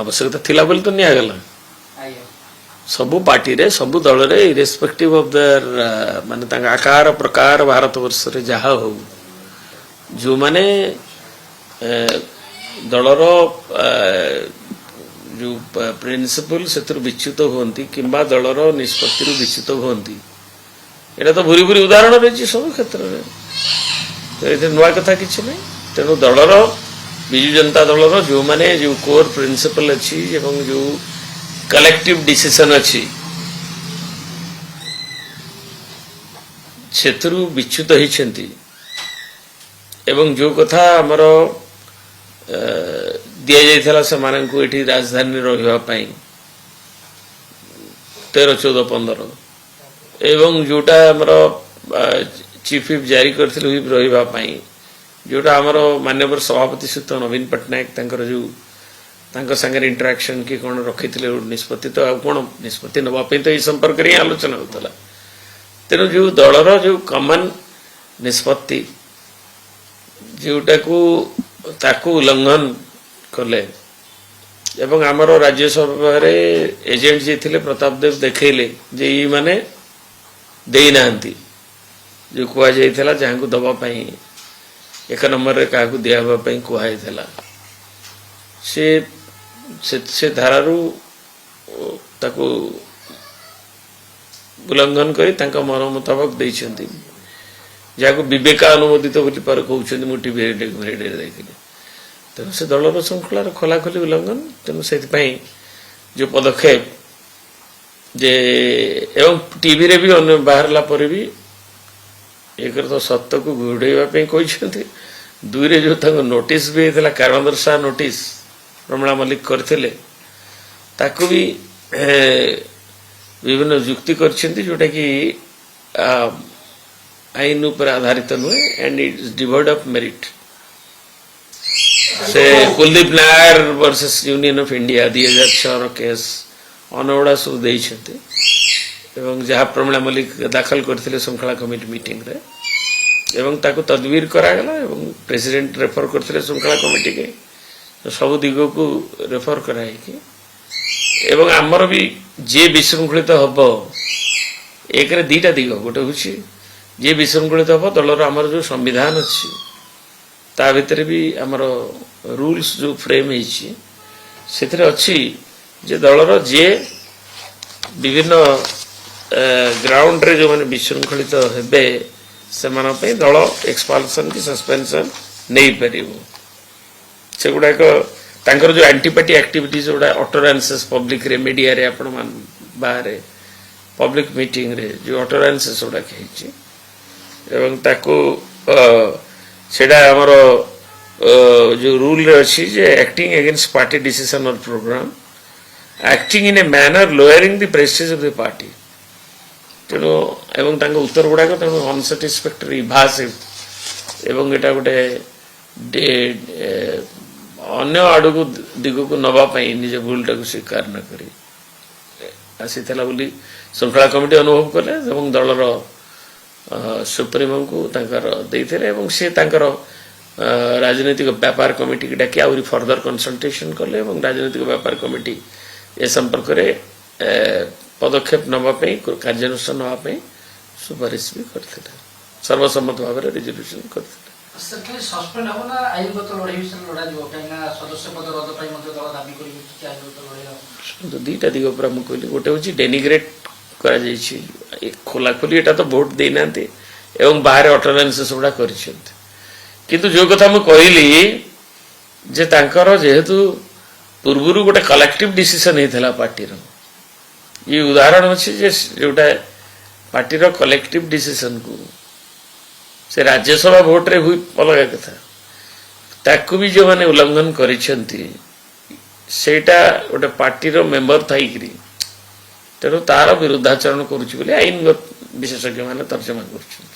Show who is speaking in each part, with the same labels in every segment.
Speaker 1: आवश्यकता थिला बोली तो निगला सबु पार्टी रे सबु दल रे इरेस्पेक्टिव ऑफ देयर माने आकार प्रकार भारत वर्ष रे जहा हो जो माने दलर जो प्रिंसिपल से विच्युत होती किंबा दलर निष्पत्ति विच्युत होती एटा तो भूरी भूरी उदाहरण रही सब क्षेत्र में तो ये नुआ कथा किसी ना तेणु दलर विजु जनता दलर जो माने जो कोर प्रिंसिपल अच्छी एवं जो कलेक्टिव डिसीजन अच्छी क्षेत्रु विच्युत होती एवं जो कथा आमर दि जाइथिला से मानन को एठी राजधानी रहिबा पई 13 14 15 एवं जोटा हमर चीफ व्हिप जारी करथिल व्हिप रहिबा पई जोटा हमर माननीय सभापति सुत नवीन पटनायक तांकर जो तांकर संगे इंटरेक्शन की कोन रखिथिले निष्पत्ति तो कोन निष्पत्ति नबा पई तो ई संपर्क रे आलोचना होतला तेनु जो दलर जो कॉमन निष्पत्ति जोटा को ताकू उल्लंघन कले एवं आमर राज्यसभा रे एजेंट जे थिले प्रताप देव देखैले जे ई माने देई नांती जो कुआ जाइथिला जहां को दबा पई एक नंबर रे काकू दियाबा पई कुआ जाइथिला से धारारू ताकू उल्लंघन करी तांका मन मुताबिक दैछंती जाको विवेक अनुमोदित बोली पर कहउछंती मु टीवी रे देखिले तेणु से दलर श्रृंखलार खोलाखोली उल्लंघन तेणु से जो पदक्षेप जे एवं टीवी रे भी बाहरला पर भी एक तो सत्य को घोड़ेवा कहते दुई रे जो नोटिस भी होता कारण दर्शा नोटिस रमणा मल्लिक करथिले ताकू भी विभिन्न युक्ति करछंती जोटा कि आईन पर आधारित नुहे and it is devoid of merit से Kuldip Nayar versus Union of India 2006 case अनवड़ा सब देइछते एवं जहाँ प्रमिला मल्लिक दाखल करथिले श्रृंखला कमिटी मीटिंग रे एवं ताको तदबीर करा गला एवं प्रेसिडेंट रेफर करथिले श्रृंखला कमिटी के सब दिगो को रेफर कराई कि एवं आमर भी जे विशृंखलित हबो एक रे दीटा दिग गोटे होछि जे विशृंखलित हबो दलर आमर जो संविधान अछि ता भितर भी आमर रूल्स जो फ्रेम होइछि सेथरे अछि जे दलर जे विभिन्न ग्राउंड रे जो माने विशृंखलित हेबे सेमान पे दल एक्सपाल्सन की सस्पेंशन नहीं परिबो सेगुडा को तांकर जो एंटीपार्टी एक्टिविटीज जोडा ऑटोरेंसेस पब्लिक रे मीडिया रे आपण मान बाहर पब्लिक मीटिंग रे जो ऑटोरेंसेस जोडा कहिछि एवं ताको सेडा हमर जो रूल रे अछि जे एक्टिंग अगेंस्ट पार्टी डिसीजन और programme acting in a manner lowering the prestige of the party तेणु एवं तांको उत्तर गुडा को तेणु अनसैटिस्फैक्टरी भाषित एवं एटा गोटे अन्य आड़ को दिग को नवा निज भूलटा को स्वीकार न करी आसीला बोली श्रृंखला कमिटी अनुभव कले एवं दलर सुप्रीमो को तांकर देइथिले एवं से तांकर राजनीतिक व्यापार कमिटी की डाकी आउरी फर्दर कंसल्टेशन कले एवं राजनीतिक व्यापार कमिटी ए संपर्क रे पदक्षेप नवा कार्यानुष्ठान नवा सुपारिश भी करते सर्वसम्मत भाव में रिजोल्यूशन करते
Speaker 2: सस्पेंड हो ना आईनगत लड़ाई विषय लड़ा जीव काइना सदस्य पद रद्द पई मध्ये दल दाबी करि कि आईनगत लड़ाई
Speaker 1: तो दीटा दिग पर हम कहली गोटे होची डेनिग्रेट करा जाईछि खोला खोली एटा तो वोट देई नांती एवं बाहर ऑटोरेंसेस उडा करिसेंत किंतु जो कथा हम कहली जे तांकर जेहेतु पूर्वरु गोटे कलेक्टिव डिसीजन हेतला पार्टी रो ये उदाहरण अछि जे जोटा पार्टी रो कलेक्टिव डिसीजन को से राज्यसभा वोट रे हुई अलग कथा ताकू भी जो माने उल्लंघन करिसेंती सेटा गोटे पार्टी रो मेंबर थाई करी तेणु तार विरुद्धाचरण करुछि बोले आईन विशेषज्ञ माने तर्जमा करुछन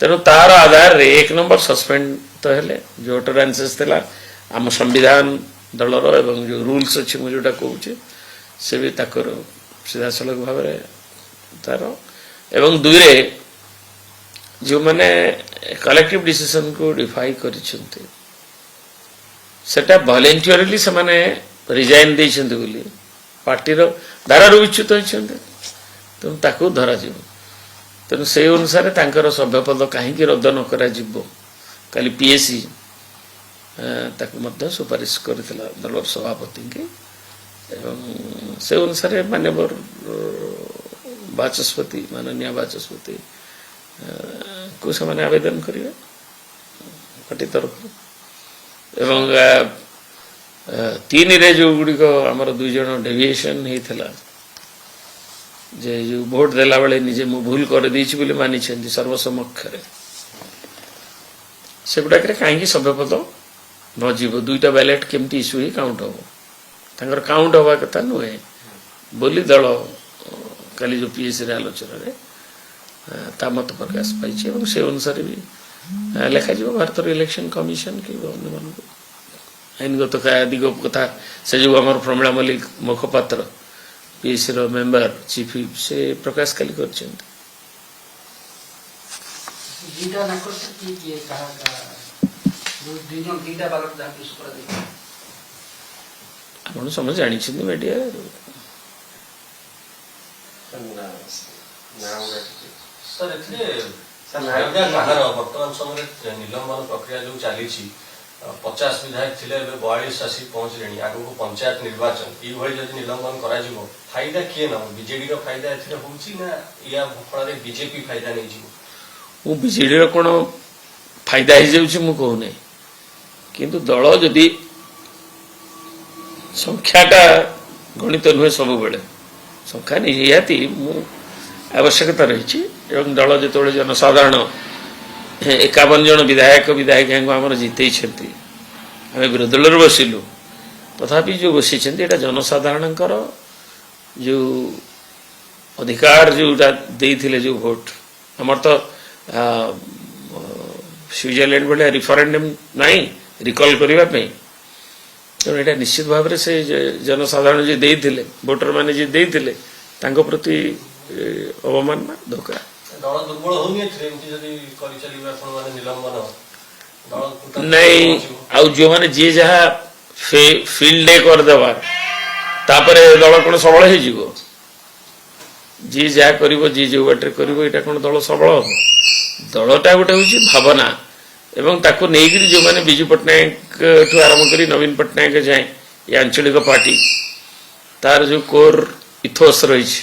Speaker 1: तेणु तार आधार रे एक नंबर सस्पेंड तो हेले जो ऑटोरेंसेस थिला हम संविधान दलर एवं जो रूल्स अछि मु जोटा कहूछि से भी ताकर सीधा सलग भाव रे तार एवं दुरे जो माने कलेक्टिव डिसीजन को डिफाई करिसेंती सेटा वॉलंटियरली से माने ରିଜାଇନ୍ ଦେଇଛନ୍ତି ବୋଲି ପାର୍ଟିର ଧାରାରୁ ବିଚ୍ୟୁତ ହୋଇଛନ୍ତି, ତେଣୁ ତାକୁ ଧରାଯିବ। ତେଣୁ ସେହି ଅନୁସାରେ ତାଙ୍କର ସଭ୍ୟପଦ କାହିଁକି ରଦ୍ଦ ନ କରାଯିବ, କାଲି ପିଏସି ତାକୁ ମଧ୍ୟ ସୁପାରିଶ କରିଥିଲା ଦଳର ସଭାପତିଙ୍କୁ, ଏବଂ ସେ ଅନୁସାରେ ମାନ୍ୟବର ବାଚସ୍ପତି ମାନନୀୟ ବାଚସ୍ପତି କୁ ସେମାନେ ଆବେଦନ କରିବେ ପାର୍ଟି ତରଫରୁ। ଏବଂ 3ରେ ଯେଉଁଗୁଡ଼ିକ ଆମର 2 ଜଣ ଡେଭିଏସନ୍ ହେଇଥିଲା, ଯେ ଯେଉଁ ଭୋଟ ଦେଲା ବେଳେ ନିଜେ ମୁଁ ଭୁଲ କରିଦେଇଛି ବୋଲି ମାନିଛନ୍ତି ସର୍ବସମକ୍ଷରେ, ସେଗୁଡ଼ାକରେ କାହିଁକି ସଭ୍ୟପଦ ନ ଯିବ? 2ଟା ବ୍ୟାଲେଟ୍ କେମିତି ଇସ୍ୟୁ ହେଇ କାଉଣ୍ଟ ହେବ? ତାଙ୍କର କାଉଣ୍ଟ ହେବା କଥା ନୁହେଁ ବୋଲି ଦଳ କାଲି ଯେଉଁ ପିଏସିରେ ଆଲୋଚନାରେ ତା ମତ ପ୍ରକାଶ ପାଇଛି, ଏବଂ ସେ ଅନୁସାରେ ବି ଲେଖାଯିବ ଭାରତର ଇଲେକ୍ସନ କମିଶନ କି ଅନ୍ୟମାନଙ୍କୁ ଆଇନଗତ ଦିଗ କଥା। ସେ ଯେଉଁ ଆମର ପ୍ରମିଳା ମଲ୍ଲିକ ମୁଖପାତ୍ର ପିଏସିର ମେମ୍ବର ଚିଫ୍ ହୁଇପ୍ ସେ ପ୍ରକାଶ କାଲି କରିଛନ୍ତି। ଆପଣ ସମସ୍ତେ ଜାଣିଛନ୍ତି ମିଡ଼ିଆରେ।
Speaker 3: ବର୍ତ୍ତମାନ ସମୟରେ ନିଲମ୍ବନ ପ୍ରକ୍ରିୟା ଯୋଉ ଚାଲିଛି, 50 ବିଧାୟକ ଥିଲେ, ଏବେ 42 ଆସି ପହଞ୍ଚିଲେଣି। ଆଗକୁ ପଞ୍ଚାୟତ ନିର୍ବାଚନ, ଏଇଭଳି ଯଦି ନିଲମ୍ବନ କରାଯିବ ଫାଇଦା କିଏ ନେବ? ବିଜେଡିର ଫାଇଦା ଏଥିରେ ହଉଛି ନା ୟା ଫଳରେ ବିଜେପି ଫାଇଦା ନେଇଯିବ?
Speaker 1: ମୁଁ ବିଜେଡିର କ'ଣ ଫାଇଦା ହେଇଯାଉଛି ମୁଁ କହୁନାହିଁ, କିନ୍ତୁ ଦଳ ଯଦି ସଂଖ୍ୟାଟା ଗଣିତ ନୁହେଁ, ସବୁବେଳେ ସଂଖ୍ୟା ନିହାତି ମୁଁ ଆବଶ୍ୟକତା ରହିଛି। ଏବଂ ଦଳ ଯେତେବେଳେ ଜନସାଧାରଣ 51 ଜଣ ବିଧାୟିକାଙ୍କୁ ଆମର ଜିତେଇଛନ୍ତି, ଆମେ ବିରୋଧୀ ଦଳରେ ବସିଲୁ, ତଥାପି ଯେଉଁ ବସିଛନ୍ତି ଏଇଟା ଜନସାଧାରଣଙ୍କର ଯେଉଁ ଅଧିକାର ଯେଉଁଟା ଦେଇଥିଲେ ଯେଉଁ ଭୋଟ, ଆମର ତ ସୁଇଜରଲ୍ୟାଣ୍ଡ ଭଳିଆ ରିଫରେଣ୍ଡମ୍ ନାହିଁ ରିକଲ୍ କରିବା ପାଇଁ। ତେଣୁ ଏଇଟା ନିଶ୍ଚିତ ଭାବରେ ସେ ଜନସାଧାରଣ ଯିଏ ଦେଇଥିଲେ, ଭୋଟରମାନେ ଯିଏ ଦେଇଥିଲେ, ତାଙ୍କ ପ୍ରତି ଅବମାନନା ଧୋକା।
Speaker 3: ଦଳ ଦୁର୍ବଳ ହଉନି ଏଥିରେ, ଏମିତି ଯଦି କରିଚାଲିବେ ଆପଣମାନେ ନିଲମ୍ବନ?
Speaker 1: ନାଇଁ, ଆଉ ଯେଉଁମାନେ ଯିଏ ଯାହା ଫିଲ୍ଡ ଡେ କରିଦେବା, ତାପରେ ଦଳ କ'ଣ ସବଳ ହେଇଯିବ? ଯିଏ ଯାହା କରିବ, ଯିଏ ଯେଉଁ ବାଟରେ କରିବ, ଏଇଟା କ'ଣ ଦଳ ସବଳ ହେବ? ଦଳଟା ଗୋଟେ ହେଉଛି ଭାବନା, ଏବଂ ତାକୁ ନେଇକରି ଯେଉଁମାନେ ବିଜୁ ପଟ୍ଟନାୟକଠୁ ଆରମ୍ଭ କରି ନବୀନ ପଟ୍ଟନାୟକ ଯାଏଁ ଏ ଆଞ୍ଚଳିକ ପାର୍ଟି, ତାର ଯେଉଁ କୋର୍ ଇଥୋସ୍ ରହିଛି,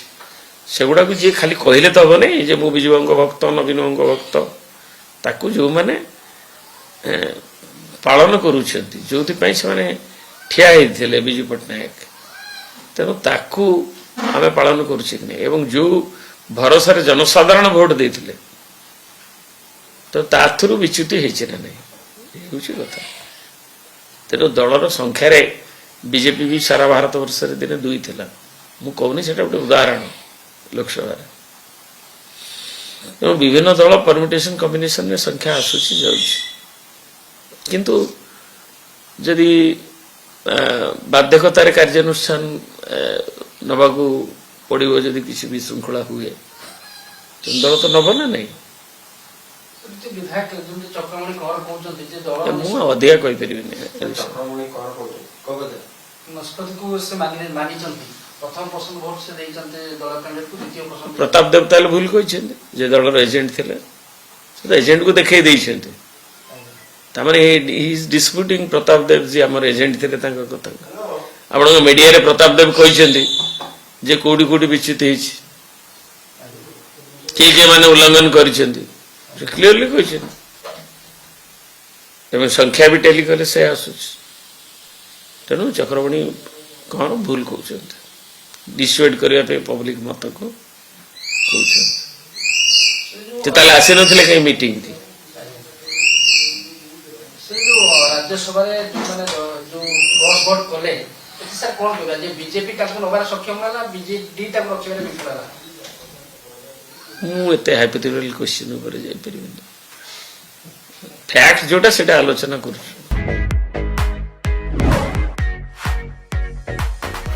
Speaker 1: ସେଗୁଡ଼ାକୁ ଯିଏ ଖାଲି କହିଲେ ତ ହେବ ନାହିଁ ଯେ ମୁଁ ବିଜୁବାବୁଙ୍କ ଭକ୍ତ, ନବୀନ ବାବୁଙ୍କ ଭକ୍ତ। ତାକୁ ଯେଉଁମାନେ ପାଳନ କରୁଛନ୍ତି, ଯେଉଁଥିପାଇଁ ସେମାନେ ଠିଆ ହେଇଥିଲେ ବିଜୁ ପଟ୍ଟନାୟକ, ତେଣୁ ତାକୁ ଆମେ ପାଳନ କରୁଛେ କି ନାହିଁ, ଏବଂ ଯେଉଁ ଭରସାରେ ଜନସାଧାରଣ ଭୋଟ ଦେଇଥିଲେ, ତ ତାଥରୁ ବିଚ୍ୟୁତି ହେଇଛି ନା ନାହିଁ, ଏ ହେଉଛି କଥା। ତେଣୁ ଦଳର ସଂଖ୍ୟାରେ ବିଜେପି ବି ସାରା ଭାରତ ବର୍ଷରେ ଦିନେ 2 ଥିଲା। ମୁଁ କହୁନି ସେଟା ଗୋଟେ ଉଦାହରଣ ଲୋକସଭାରେ। ତେଣୁ ବିଭିନ୍ନ ଦଳ ପରମିଟେସନ କମ୍ବିନେସନରେ ସଂଖ୍ୟା ଆସୁଛି ଯାଉଛି, କିନ୍ତୁ ଯଦି ବାଧ୍ୟକତାରେ କାର୍ଯ୍ୟାନୁଷ୍ଠାନ ନେବାକୁ ପଡ଼ିବ, ଯଦି କିଛି ବିଶୃଙ୍ଖଳା ହୁଏ, ଦଳ ତ ନେବ ନା ନାହିଁ। ମୁଁ ଅଧିକା କହିପାରିବିନି। ପ୍ରତାପ ଦେବ ତାହେଲେ ଭୁଲ କହିଛନ୍ତି, ଯେ ଦଳର ଏଜେଣ୍ଟ ଥିଲେ, ସେ ତ ଏଜେଣ୍ଟକୁ ଦେଖେଇ ଦେଇଛନ୍ତି। ତାମାନେ ଇଜ୍ ଡିସ୍ପ୍ୟୁଟିଂ ପ୍ରତାପ ଦେବ ଯିଏ ଆମର ଏଜେଣ୍ଟ ଥିଲେ ତାଙ୍କ କଥା। ଆପଣଙ୍କ ମିଡ଼ିଆରେ ପ୍ରତାପ ଦେବ କହିଛନ୍ତି ଯେ କୋଉଠି କୋଉଠି ବିଚ୍ୟୁତ ହେଇଛି, କିଏ କିଏ ମାନେ ଉଲ୍ଲଂଘନ କରିଛନ୍ତି, ସେ କ୍ଲିୟରଲି କହିଛନ୍ତି, ଏବଂ ସଂଖ୍ୟା ବି ଟେଲି କଲେ ସେ ଆସୁଛି। ତେଣୁ ଚକ୍ରବର୍ତ୍ତୀ କ'ଣ ଭୁଲ କହୁଛନ୍ତି, ଡିସୁଏଡ୍ କରିବା ପାଇଁ ପବ୍ଲିକ ମତକୁ କହୁଛନ୍ତି। ସେ ତାହେଲେ ଆସିନଥିଲେ କାହିଁ ମିଟିଂ କି?
Speaker 2: ରାଜ୍ୟସଭାରେ ଭୋଟ କଲେ ସାର୍ କ'ଣ କହିବା, ଯେ ବିଜେପି ତାକୁ ନେବାର ସକ୍ଷମ ହେଲା, ବିଜେଡି ତାକୁ ରଖିବାରେ ବିଫଳ ହେଲା?
Speaker 1: ମୁଁ ଏତେ ହାଇପୋଥେଟିକାଲ କ୍ୱେଶ୍ଚିନ୍ ଉପରେ ଯାଇପାରିବିନି। ଫ୍ୟାକ୍ଟ ଯୋଉଟା ସେଟା ଆଲୋଚନା କରୁଛୁ।